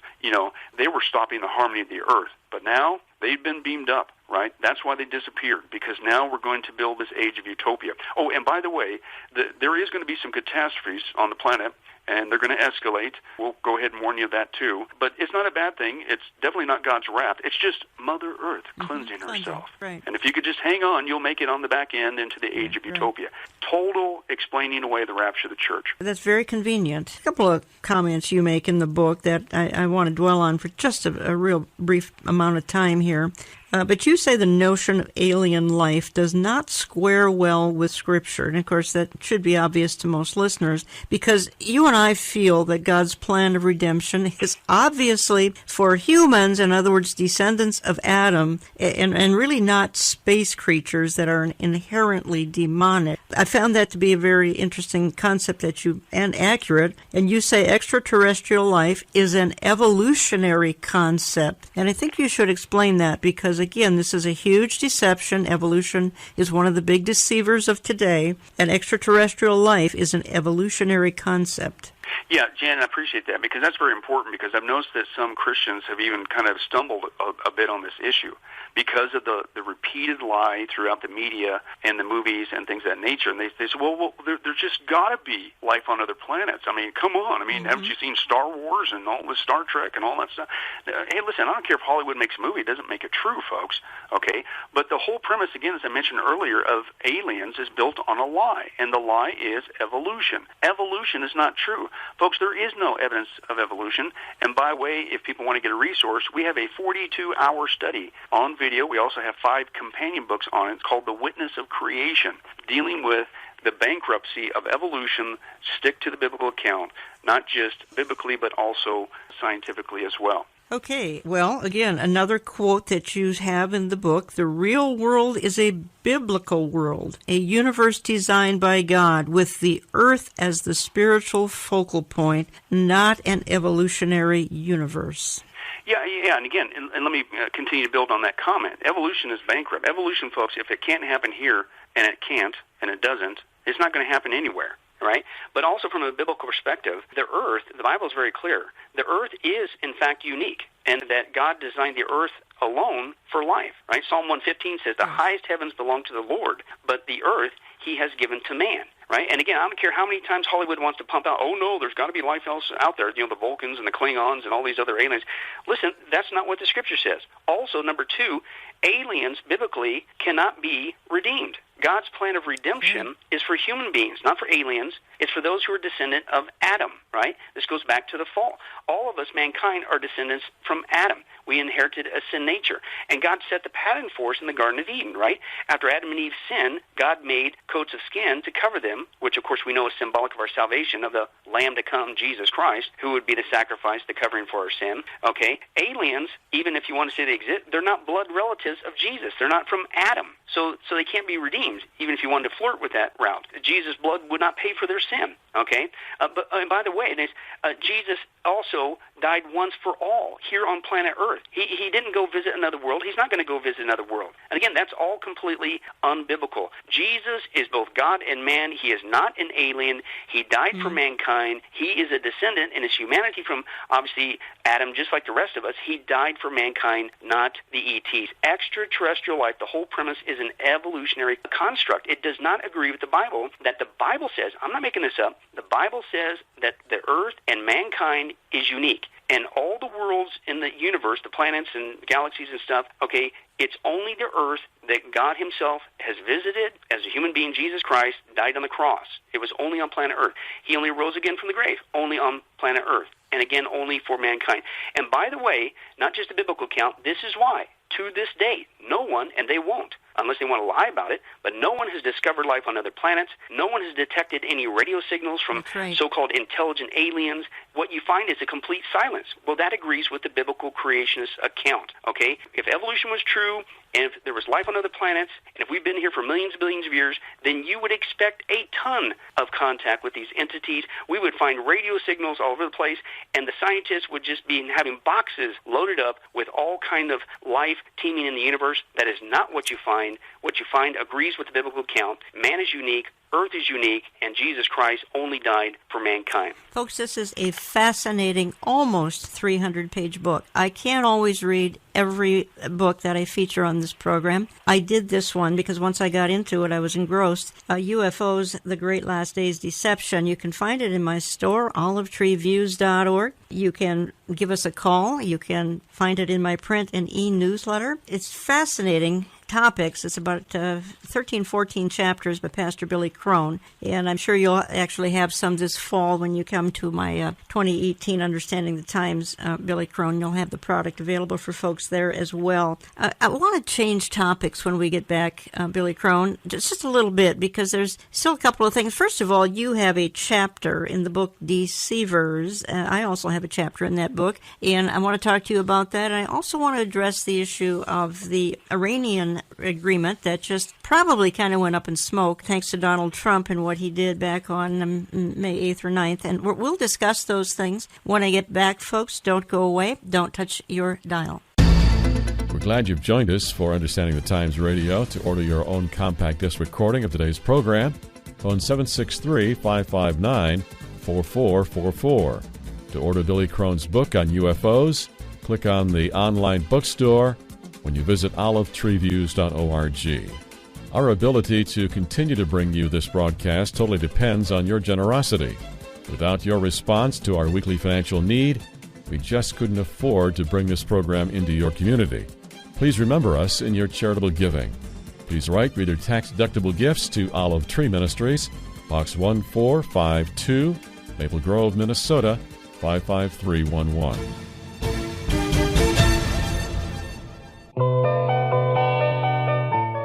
they were stopping the harmony of the earth. But now they've been beamed up, right? That's why they disappeared, because now we're going to build this age of utopia. Oh, and by the way, there is going to be some catastrophes on the planet, and they're going to escalate. We'll go ahead and warn you of that too. But it's not a bad thing. It's definitely not God's wrath. It's just Mother Earth cleansing herself. Right. And if you could just hang on, you'll make it on the back end into the age of utopia. Total explaining away the rapture of the church. That's very convenient. A couple of comments you make in the book that I want to dwell on for just a real brief amount of time here. But you say the notion of alien life does not square well with Scripture. And, of course, that should be obvious to most listeners, because you and I feel that God's plan of redemption is obviously for humans, in other words, descendants of Adam, and really not space creatures that are inherently demonic. I found that to be a very interesting concept and accurate. And you say extraterrestrial life is an evolutionary concept. And I think you should explain that, because again, this is a huge deception. Evolution is one of the big deceivers of today, and extraterrestrial life is an evolutionary concept. Yeah, Jan, I appreciate that, because that's very important, because I've noticed that some Christians have even kind of stumbled a bit on this issue because of the repeated lie throughout the media and the movies and things of that nature. And they say, well, there just got to be life on other planets. I mean, come on. I mean, haven't you seen Star Wars and all this Star Trek and all that stuff? Hey, listen, I don't care if Hollywood makes a movie. It doesn't make it true, folks, okay? But the whole premise, again, as I mentioned earlier, of aliens is built on a lie, and the lie is evolution. Evolution is not true. Folks, there is no evidence of evolution. And by the way, if people want to get a resource, we have a 42-hour study on video. We also have 5 companion books on it. It's called The Witness of Creation, dealing with the bankruptcy of evolution. Stick to the biblical account, not just biblically, but also scientifically as well. Okay, well, again, another quote that you have in the book: the real world is a biblical world, a universe designed by God with the earth as the spiritual focal point, not an evolutionary universe. Yeah, and again, and let me continue to build on that comment. Evolution is bankrupt. Evolution, folks, if it can't happen here, and it can't, and it doesn't, it's not going to happen anywhere. Right? But also from a biblical perspective, the earth, the Bible is very clear, the earth is, in fact, unique, and that God designed the earth alone for life. Right? Psalm 115 says, the highest heavens belong to the Lord, but the earth he has given to man. Right? And again, I don't care how many times Hollywood wants to pump out, oh no, there's got to be life else out there, the Vulcans and the Klingons and all these other aliens. Listen, that's not what the Scripture says. Also, number 2, aliens, biblically, cannot be redeemed. God's plan of redemption is for human beings, not for aliens. It's for those who are descendant of Adam, right? This goes back to the fall. All of us, mankind, are descendants from Adam. We inherited a sin nature. And God set the pattern for us in the Garden of Eden, right? After Adam and Eve sinned, God made coats of skin to cover them, which, of course, we know is symbolic of our salvation, of the Lamb to come, Jesus Christ, who would be the sacrifice, the covering for our sin, okay? Aliens, even if you want to say they exist, they're not blood relatives of Jesus. They're not from Adam. So they can't be redeemed, even if you wanted to flirt with that route. Jesus' blood would not pay for their sin, okay? And by the way, Jesus also died once for all here on planet Earth. He didn't go visit another world. He's not going to go visit another world. And again, that's all completely unbiblical. Jesus is both God and man. He is not an alien. He died for mankind. He is a descendant in his humanity from, obviously, Adam, just like the rest of us. He died for mankind, not the ETs. Extraterrestrial life, the whole premise is an evolutionary construct. It does not agree with the Bible that the Bible says, I'm not making this up, the Bible says that the earth and mankind is unique. And all the worlds in the universe, the planets and galaxies and stuff, okay, it's only the earth that God himself has visited as a human being. Jesus Christ died on the cross. It was only on planet Earth. He only rose again from the grave, only on planet Earth. And again, only for mankind. And by the way, not just a biblical account, this is why, to this day, no one, and they won't, unless they want to lie about it, but no one has discovered life on other planets. No one has detected any radio signals from so-called intelligent aliens. What you find is a complete silence. Well, that agrees with the biblical creationist account, okay? If evolution was true, and if there was life on other planets, and if we've been here for millions and billions of years, then you would expect a ton of contact with these entities. We would find radio signals all over the place, and the scientists would just be having boxes loaded up with all kind of life teeming in the universe. That is not what you find. What you find agrees with the biblical account. Man is unique. Earth is unique, and Jesus Christ only died for mankind. Folks, this is a fascinating, almost 300-page book. I can't always read every book that I feature on this program. I did this one because once I got into it, I was engrossed. UFOs, The Great Last Days Deception. You can find it in my store, olivetreeviews.org. You can give us a call. You can find it in my print and e-newsletter. It's fascinating topics. It's about 13, 14 chapters by Pastor Billy Crone, and I'm sure you'll actually have some this fall when you come to my 2018 Understanding the Times, Billy Crone. You'll have the product available for folks there as well. I want to change topics when we get back, Billy Crone, just a little bit, because there's still a couple of things. First of all, you have a chapter in the book Deceivers. I also have a chapter in that book, and I want to talk to you about that. And I also want to address the issue of the Iranian agreement that just probably kind of went up in smoke thanks to Donald Trump and what he did back on May 8th or 9th. And we'll discuss those things when I get back, folks. Don't go away. Don't touch your dial. We're glad you've joined us for Understanding the Times Radio. To order your own compact disc recording of today's program, phone 763-559-5555. 4444. To order Billy Crone's book on UFOs, click on the online bookstore when you visit olivetreeviews.org. Our ability to continue to bring you this broadcast totally depends on your generosity. Without your response to our weekly financial need, we just couldn't afford to bring this program into your community. Please remember us in your charitable giving. Please write with your tax-deductible gifts to Olive Tree Ministries, Box 1452, Maple Grove, Minnesota, 55311.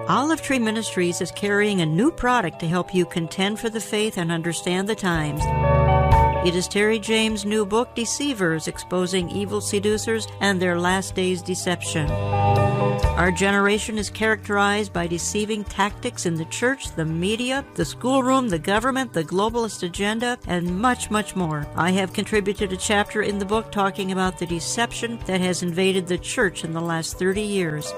Olive Tree Ministries is carrying a new product to help you contend for the faith and understand the times. It is Terry James' new book, Deceivers, Exposing Evil Seducers and Their Last Days Deception. Our generation is characterized by deceiving tactics in the church, the media, the schoolroom, the government, the globalist agenda, and much, much more. I have contributed a chapter in the book talking about the deception that has invaded the church in the last 30 years.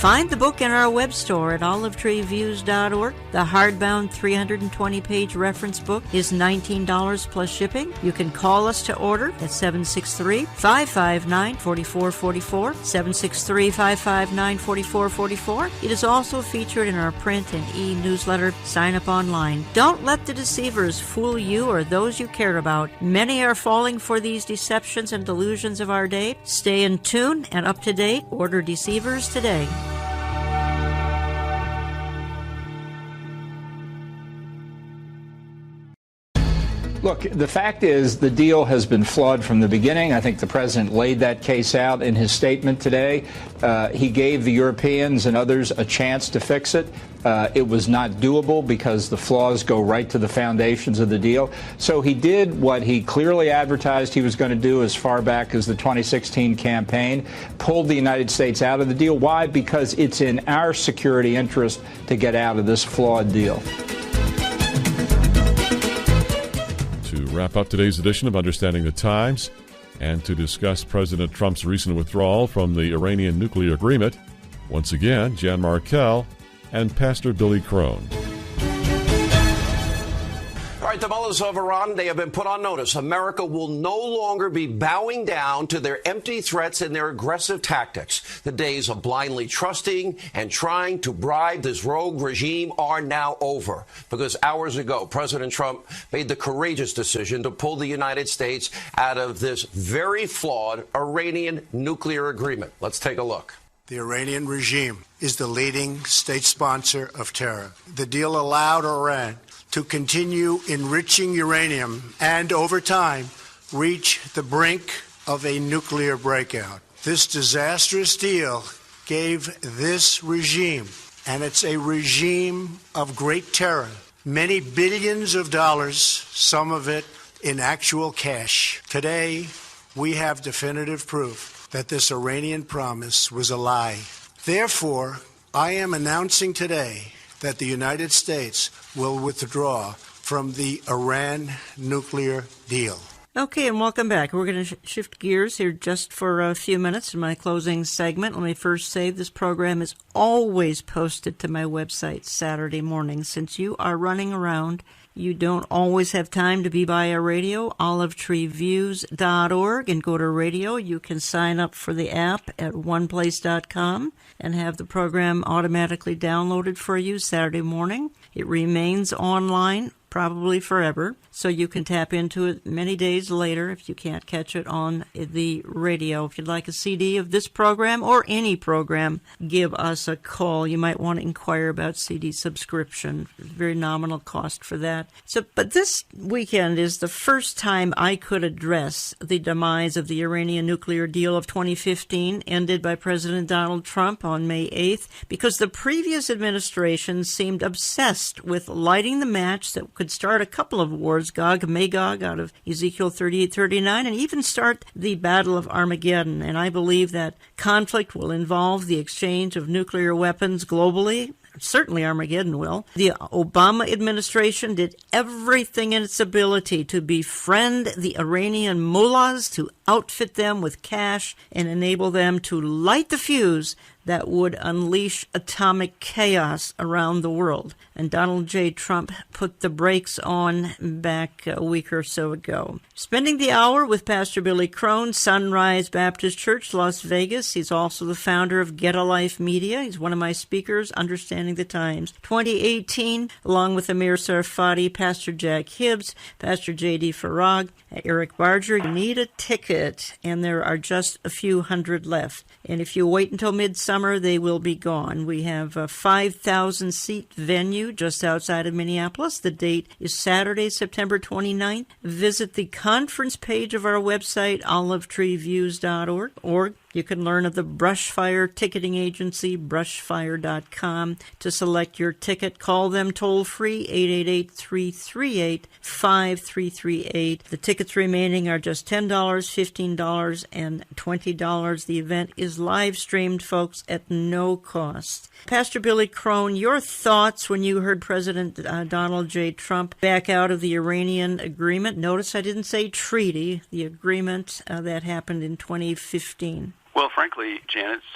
Find the book in our web store at olivetreeviews.org. The hardbound 320-page reference book is $19 plus shipping. You can call us to order at 763-559-4444, 763-559-4444. It is also featured in our print and e-newsletter. Sign up online. Don't let the deceivers fool you or those you care about. Many are falling for these deceptions and delusions of our day. Stay in tune and up to date. Order Deceivers today. Look, the fact is the deal has been flawed from the beginning. I think the president laid that case out in his statement today. He gave the Europeans and others a chance to fix it. It was not doable because the flaws go right to the foundations of the deal. So he did what he clearly advertised he was going to do as far back as the 2016 campaign, pulled the United States out of the deal. Why? Because it's in our security interest to get out of this flawed deal. To wrap up today's edition of Understanding the Times and to discuss President Trump's recent withdrawal from the Iranian nuclear agreement, once again, Jan Markell and Pastor Billy Crone. All right, the mullahs of Iran, they have been put on notice. America will no longer be bowing down to their empty threats and their aggressive tactics. The days of blindly trusting and trying to bribe this rogue regime are now over. Because hours ago, President Trump made the courageous decision to pull the United States out of this very flawed Iranian nuclear agreement. Let's take a look. The Iranian regime is the leading state sponsor of terror. The deal allowed Iran to continue enriching uranium and, over time, reach the brink of a nuclear breakout. This disastrous deal gave this regime, and it's a regime of great terror, many billions of dollars, some of it in actual cash. Today, we have definitive proof that this Iranian promise was a lie. Therefore, I am announcing today that the United States will withdraw from the Iran nuclear deal. Okay, and welcome back. We're going to shift gears here just for a few minutes in my closing segment. Let me first say this program is always posted to my website Saturday morning. Since you are running around, you don't always have time to be by a radio, olivetreeviews.org, and go to radio. You can sign up for the app at oneplace.com and have the program automatically downloaded for you Saturday morning. It remains online probably forever, so you can tap into it many days later if you can't catch it on the radio. If you'd like a CD of this program or any program, give us a call. You might want to inquire about CD subscription. Very nominal cost for that. But this weekend is the first time I could address the demise of the Iranian nuclear deal of 2015, ended by President Donald Trump on May 8th, because the previous administration seemed obsessed with lighting the match that could start a couple of wars, Gog and Magog out of Ezekiel 38:39, and even start the Battle of Armageddon. And I believe that conflict will involve the exchange of nuclear weapons globally. Certainly Armageddon will. The Obama administration did everything in its ability to befriend the Iranian mullahs, to outfit them with cash and enable them to light the fuse that would unleash atomic chaos around the world. And Donald J. Trump put the brakes on back a week or so ago. Spending the hour with Pastor Billy Crone, Sunrise Baptist Church, Las Vegas. He's also the founder of Get a Life Media. He's one of my speakers, Understanding the Times 2018, along with Amir Sarfati, Pastor Jack Hibbs, Pastor J.D. Farag, Eric Barger. You need a ticket, and there are just a few hundred left. And if you wait until midsummer, they will be gone. We have a 5,000-seat venue just outside of Minneapolis. The date is Saturday, September 29th. Visit the conference page of our website, olivetreeviews.org, or you can learn of the Brushfire ticketing agency, brushfire.com, to select your ticket. Call them toll-free, 888-338-5338. The tickets remaining are just $10, $15, and $20. The event is live-streamed, folks, at no cost. Pastor Billy Crone, your thoughts when you heard President Donald J. Trump back out of the Iranian agreement? Notice I didn't say treaty, the agreement that happened in 2015. Well, frankly, Jan, it's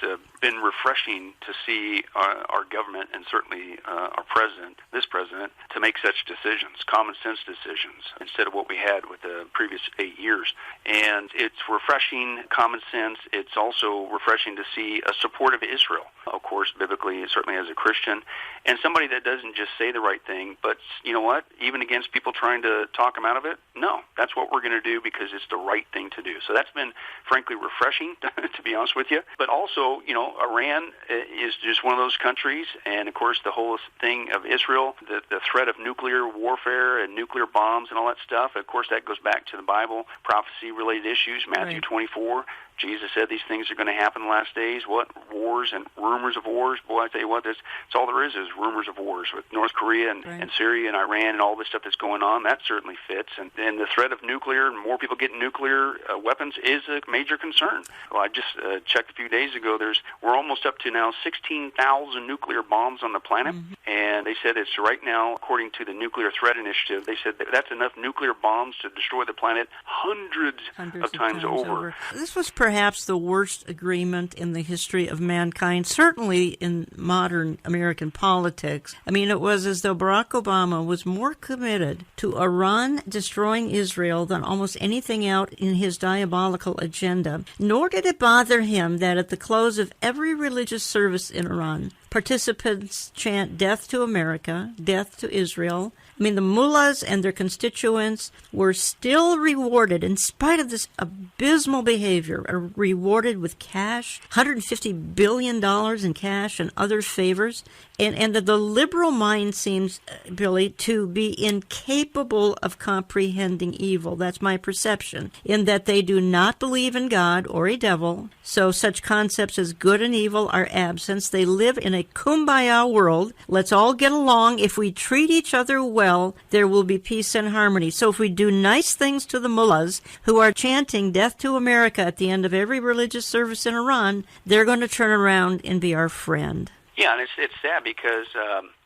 been refreshing to see our government and certainly our president, this president, to make such decisions, common sense decisions, instead of what we had with the previous 8 years. And it's refreshing, common sense. It's also refreshing to see a support of Israel, of course, biblically, certainly as a Christian, and somebody that doesn't just say the right thing, but you know what, even against people trying to talk them out of it, no, that's what we're going to do because it's the right thing to do. So that's been, frankly, refreshing, to be honest with you. But also, you know, Iran is just one of those countries, and of course the whole thing of Israel, the threat of nuclear warfare and nuclear bombs and all that stuff, of course that goes back to the Bible, prophecy-related issues, Matthew 24. Jesus said these things are going to happen in the last days. What? Wars and rumors of wars. Boy, I tell you what, that's all there is rumors of wars with North Korea and Syria and Iran and all this stuff that's going on. That certainly fits. And the threat of nuclear and more people getting nuclear weapons is a major concern. Well, I just checked a few days ago. We're almost up to now 16,000 nuclear bombs on the planet. Mm-hmm. And they said it's right now, according to the Nuclear Threat Initiative, they said that's enough nuclear bombs to destroy the planet hundreds of times over. This was perhaps the worst agreement in the history of mankind, certainly in modern American politics. I mean, it was as though Barack Obama was more committed to Iran destroying Israel than almost anything out in his diabolical agenda. Nor did it bother him that at the close of every religious service in Iran, participants chant death to America, death to Israel. I mean, the mullahs and their constituents were still rewarded, in spite of this abysmal behavior, rewarded with cash, $150 billion in cash and other favors. And the liberal mind seems, Billy, to be incapable of comprehending evil. That's my perception, in that they do not believe in God or a devil, so such concepts as good and evil are absent. They live in a kumbaya world. Let's all get along. If we treat each other well, there will be peace and harmony. So if we do nice things to the mullahs who are chanting death to America at the end of every religious service in Iran, they're going to turn around and be our friend. Yeah, and it's sad because,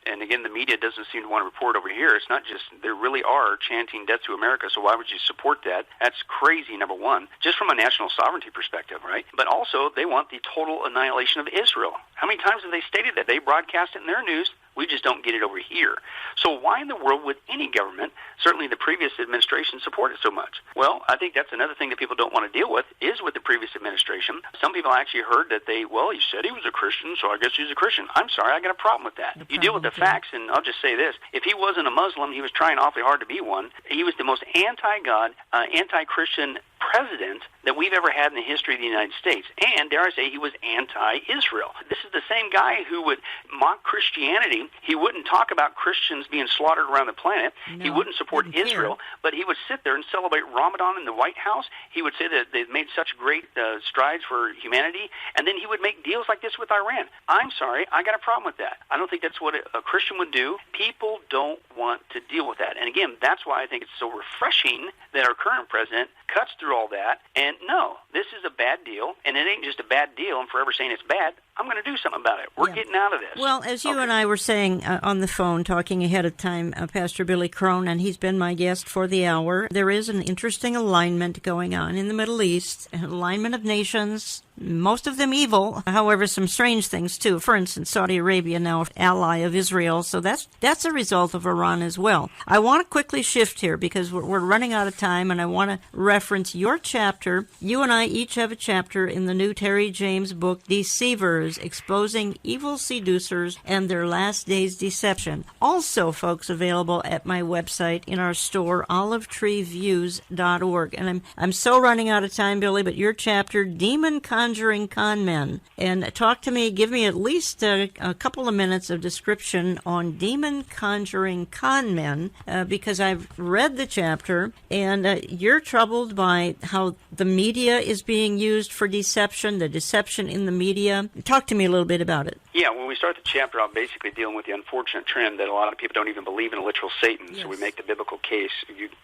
and again, the media doesn't seem to want to report over here. It's not just, they really are chanting death to America, so why would you support that? That's crazy, number one, just from a national sovereignty perspective, right? But also, they want the total annihilation of Israel. How many times have they stated that? They broadcast it in their news. We just don't get it over here. So why in the world would any government, certainly the previous administration, support it so much? Well, I think that's another thing that people don't want to deal with, is with the previous administration. Some people actually heard that he said he was a Christian, so I guess he's a Christian. I'm sorry, I got a problem with that. You deal with the facts, and I'll just say this. If he wasn't a Muslim, he was trying awfully hard to be one. He was the most anti-God, anti-Christian president that we've ever had in the history of the United States. And, dare I say, he was anti-Israel. This is the same guy who would mock Christianity. He wouldn't talk about Christians being slaughtered around the planet. No, he wouldn't support Israel, but he would sit there and celebrate Ramadan in the White House. He would say that they've made such great strides for humanity, and then he would make deals like this with Iran. I'm sorry, I got a problem with that. I don't think that's what a Christian would do. People don't want to deal with that. And again, that's why I think it's so refreshing that our current president cuts through all that. And no, this is a bad deal, and it ain't just a bad deal. I'm forever saying it's bad. I'm going to do something about it. We're getting out of this. Well, as you and I were saying on the phone, talking ahead of time, Pastor Billy Crone, and he's been my guest for the hour, there is an interesting alignment going on in the Middle East, an alignment of nations, most of them evil, however, some strange things too. For instance, Saudi Arabia now an ally of Israel, so that's a result of Iran as well. I want to quickly shift here because we're running out of time, and I want to reference your chapter. You and I each have a chapter in the new Terry James book, Deceivers, Exposing Evil Seducers and Their Last Days Deception. Also, folks, available at my website in our store, olivetreeviews.org. And I'm so running out of time, Billy, but your chapter, Demon Conjuring Con Men. And talk to me, give me at least a couple of minutes of description on Demon Conjuring Con Men, because I've read the chapter, and you're troubled by how the media is being used for deception, the deception in the media. Talk to me a little bit about it. Yeah, when we start the chapter, I'm basically dealing with the unfortunate trend that a lot of people don't even believe in a literal Satan. Yes. So we make the biblical case.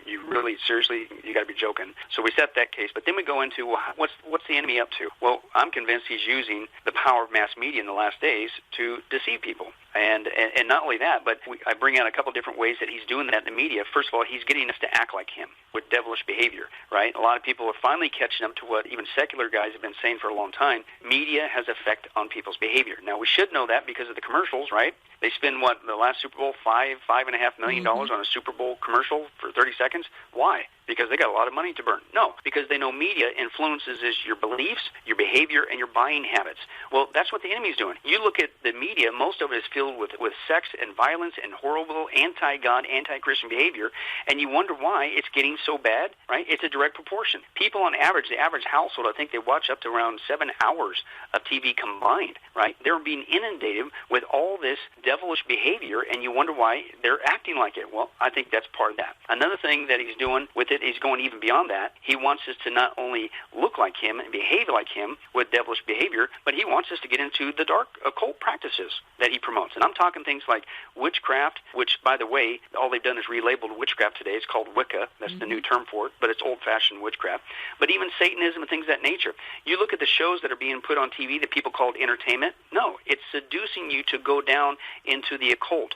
You really, seriously, you got to be joking. So we set that case, but then we go into, well, what's the enemy up to? Well, I'm convinced he's using the power of mass media in the last days to deceive people. And not only that, but I bring out a couple different ways that he's doing that in the media. First of all, he's getting us to act like him with devilish behavior, right? A lot of people are finally catching up to what even secular guys have been saying for a long time. Media has effect on people's behavior. Now, we should know that because of the commercials, right? They spend, the last Super Bowl, $5.5 million on a Super Bowl commercial for 30 seconds. Why? Because they got a lot of money to burn. No, because they know media influences your beliefs, your behavior, and your buying habits. Well, that's what the enemy's doing. You look at the media, most of it is filled with sex and violence and horrible anti-God, anti-Christian behavior, and you wonder why it's getting so bad, right? It's a direct proportion. People on average, the average household, I think they watch up to around 7 hours of TV combined, right? They're being inundated with all this devilish behavior, and you wonder why they're acting like it. Well, I think that's part of that. Another thing that he's doing with it, he's going even beyond that. He wants us to not only look like him and behave like him with devilish behavior, but he wants us to get into the dark occult practices that he promotes. And I'm talking things like witchcraft, which, by the way, all they've done is relabeled witchcraft today. It's called Wicca. That's the new term for it, but it's old-fashioned witchcraft. But even Satanism and things of that nature. You look at the shows that are being put on TV that people call entertainment. No, it's seducing you to go down into the occult.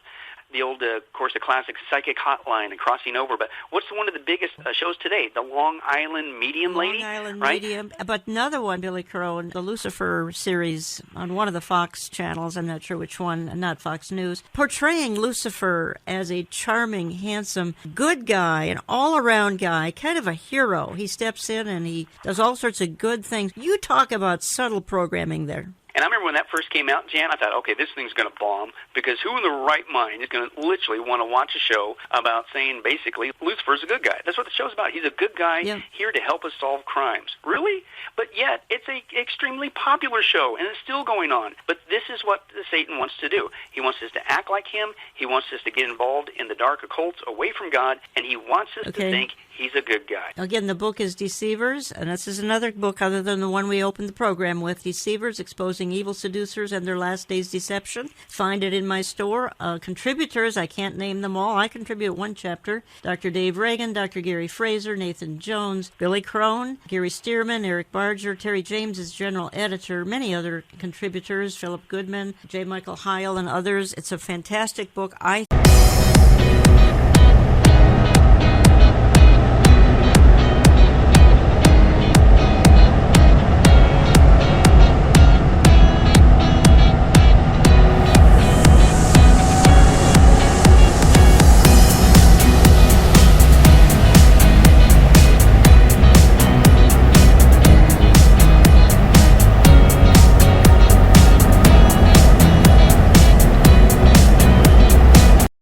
The old, of course, the classic Psychic Hotline and Crossing Over. But what's one of the biggest shows today? The Long Island Medium Lady, Long Island right? Medium. But another one, Billy Crone, the Lucifer series on one of the Fox channels, I'm not sure which one, not Fox News, portraying Lucifer as a charming, handsome, good guy, an all-around guy, kind of a hero. He steps in and he does all sorts of good things. You talk about subtle programming there. And I remember when that first came out, Jan, I thought, okay, this thing's going to bomb, because who in the right mind is going to literally want to watch a show about saying, basically, Lucifer's a good guy? That's what the show's about. He's a good guy here to help us solve crimes. Really? But yet, it's an extremely popular show, and it's still going on. But this is what Satan wants to do. He wants us to act like him. He wants us to get involved in the dark occults away from God, and he wants us to think he's a good guy. Again, the book is Deceivers, and this is another book other than the one we opened the program with, Deceivers, Exposing Evil Seducers and Their Last Days Deception. Find it in my store. Contributors, I can't name them all. I contribute one chapter. Dr. Dave Reagan, Dr. Gary Fraser, Nathan Jones, Billy Crone, Gary Stearman, Eric Barger, Terry James is general editor, many other contributors, Philip Goodman, J. Michael Heil, and others. It's a fantastic book. I